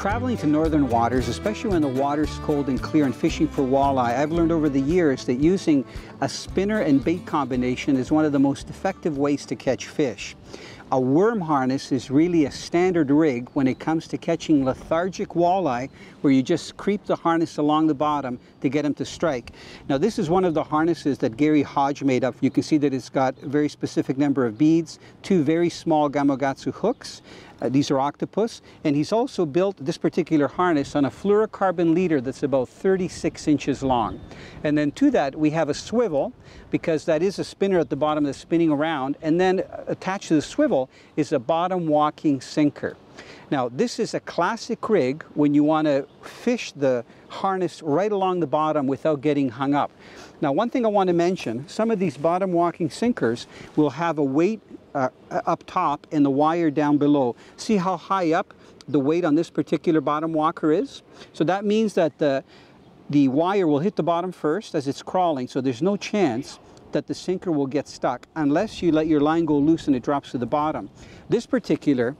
Traveling to northern waters, especially when the water's cold and clear and fishing for walleye, I've learned over the years that using a spinner and bait combination is one of the most effective ways to catch fish. A worm harness is really a standard rig when it comes to catching lethargic walleye, where you just creep the harness along the bottom to get them to strike. Now, this is one of the harnesses that Gary Hodge made up. You can see that it's got a very specific number of beads, 2 very small Gamogatsu hooks. These are octopus, and he's also built this particular harness on a fluorocarbon leader that's about 36 inches long. And then to that we have a swivel, because that is a spinner at the bottom that's spinning around, and then attached to the swivel is a bottom walking sinker. Now, this is a classic rig when you want to fish the harness right along the bottom without getting hung up. Now, one thing I want to mention, some of these bottom walking sinkers will have a weight up top and the wire down below. See how high up the weight on this particular bottom walker is? So that means that the wire will hit the bottom first as it's crawling, so there's no chance that the sinker will get stuck unless you let your line go loose and it drops to the bottom. This particular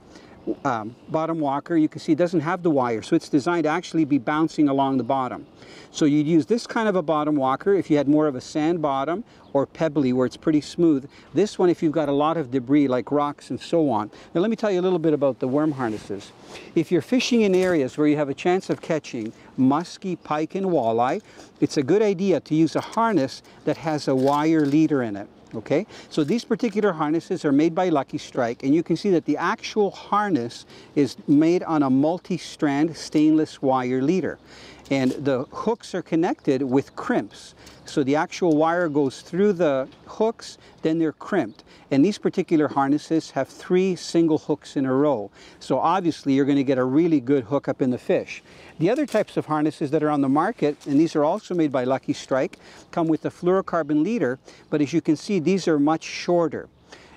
bottom walker, you can see, doesn't have the wire, so it's designed to actually be bouncing along the bottom. So you'd use this kind of a bottom walker if you had more of a sand bottom or pebbly where it's pretty smooth. This one if you've got a lot of debris like rocks and so on. Now let me tell you a little bit about the worm harnesses. If you're fishing in areas where you have a chance of catching muskie, pike and walleye, it's a good idea to use a harness that has a wire leader in it. Okay, so these particular harnesses are made by Lucky Strike, and you can see that the actual harness is made on a multi-strand stainless wire leader. And the hooks are connected with crimps. So the actual wire goes through the hooks, then they're crimped. And these particular harnesses have 3 single hooks in a row. So obviously you're going to get a really good hook up in the fish. The other types of harnesses that are on the market, and these are also made by Lucky Strike, come with a fluorocarbon leader, but as you can see, these are much shorter,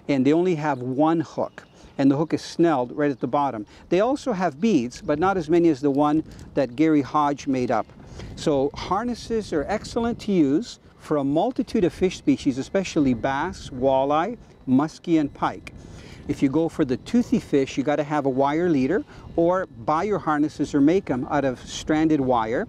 and they only have 1 hook, and the hook is snelled right at the bottom. They also have beads, but not as many as the one that Gary Hodge made up. So harnesses are excellent to use for a multitude of fish species, especially bass, walleye, muskie, and pike. If you go for the toothy fish, you got to have a wire leader, or buy your harnesses or make them out of stranded wire.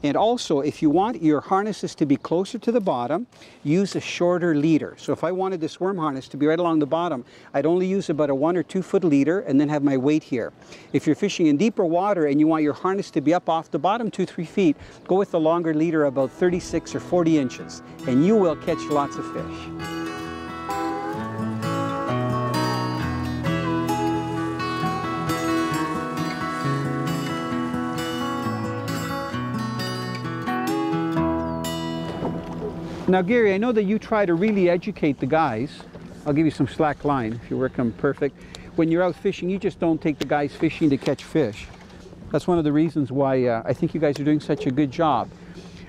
And also, if you want your harnesses to be closer to the bottom, use a shorter leader. So if I wanted this worm harness to be right along the bottom, I'd only use about a 1 or 2 foot leader and then have my weight here. If you're fishing in deeper water and you want your harness to be up off the bottom 2-3 feet, go with the longer leader, about 36 or 40 inches, and you will catch lots of fish. Now, Gary, I know that you try to really educate the guys. I'll give you some slack line if you work them perfect. When you're out fishing, you just don't take the guys fishing to catch fish. That's one of the reasons why I think you guys are doing such a good job.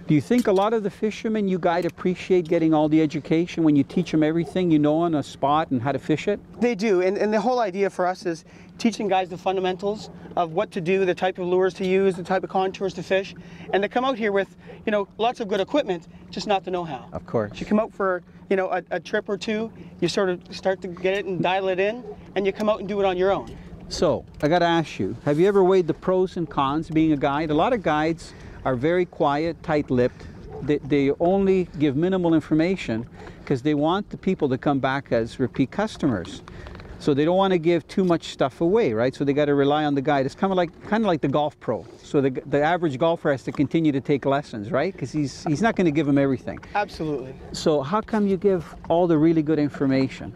Do you think a lot of the fishermen you guide appreciate getting all the education when you teach them everything you know on a spot and how to fish it? They do, and the whole idea for us is teaching guys the fundamentals of what to do, the type of lures to use, the type of contours to fish, and to come out here with, you know, lots of good equipment, just not the know-how. Of course. You come out for, you know, a trip or two, you sort of start to get it and dial it in, and you come out and do it on your own. So, I got to ask you, have you ever weighed the pros and cons being a guide? A lot of guides are very quiet, tight-lipped. They only give minimal information because they want the people to come back as repeat customers. So they don't want to give too much stuff away, right? So they got to rely on the guide. It's kind of like the golf pro. So the average golfer has to continue to take lessons, right? Because he's not going to give them everything. Absolutely. So how come you give all the really good information?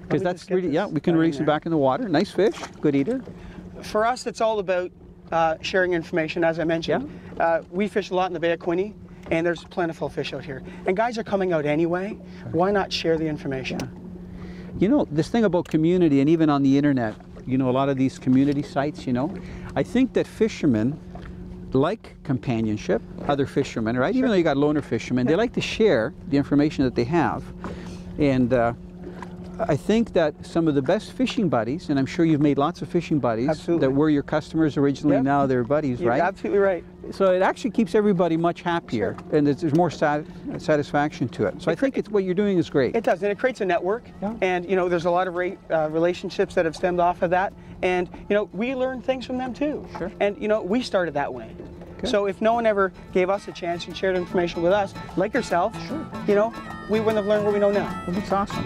Because that's really, yeah, we can release it back in the water. Nice fish, good eater. For us, it's all about sharing information, as I mentioned. Yeah. We fish a lot in the Bay of Quinte, and there's plentiful fish out here. And guys are coming out anyway. Why not share the information? Yeah. You know, this thing about community, and even on the internet, you know, a lot of these community sites, you know, I think that fishermen like companionship, other fishermen, right? Sure. Even though you got loner fishermen, they like to share the information that they have. And I think that some of the best fishing buddies, and I'm sure you've made lots of fishing buddies Absolutely. that were your customers originally, Yep. now they're buddies, You're right? absolutely right. So it actually keeps everybody much happier, and there's more satisfaction to it. So I think what you're doing is great. It does, and it creates a network. Yeah. And you know, there's a lot of relationships that have stemmed off of that, and you know, we learn things from them too. Sure. And you know, we started that way. Good. So if no one ever gave us a chance and shared information with us, like yourself, Sure. you know, we wouldn't have learned what we know now. Well, that's awesome.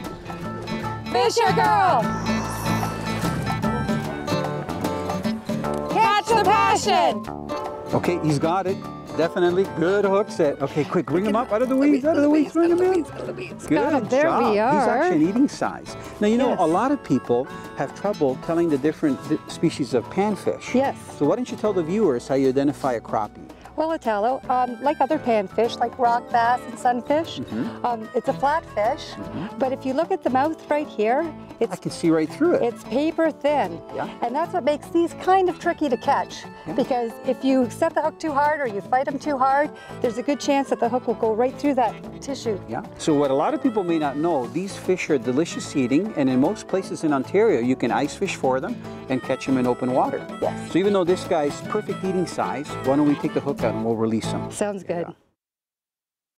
Fisher girl! Catch the passion! Okay, he's got it. Definitely. Good hook set. Okay, quick, bring him up out of the weeds, out of the weeds, bring him in. Good There job. we are. He's actually an eating size. Now, you know, Yes. a lot of people have trouble telling the different species of panfish. Yes. So why don't you tell the viewers how you identify a crappie? Well, Italo, like other panfish, like rock bass and sunfish, it's a flat fish, but if you look at the mouth right here, I it's can see right through it. It's paper thin, Yeah. and that's what makes these kind of tricky to catch. Yeah. Because if you set the hook too hard or you fight them too hard, there's a good chance that the hook will go right through that tissue. Yeah. So what a lot of people may not know, these fish are delicious eating, and in most places in Ontario, you can ice fish for them and catch them in open water. Yes. So even though this guy's perfect eating size, why don't we take the hook out and we'll release him? Sounds good. Yeah.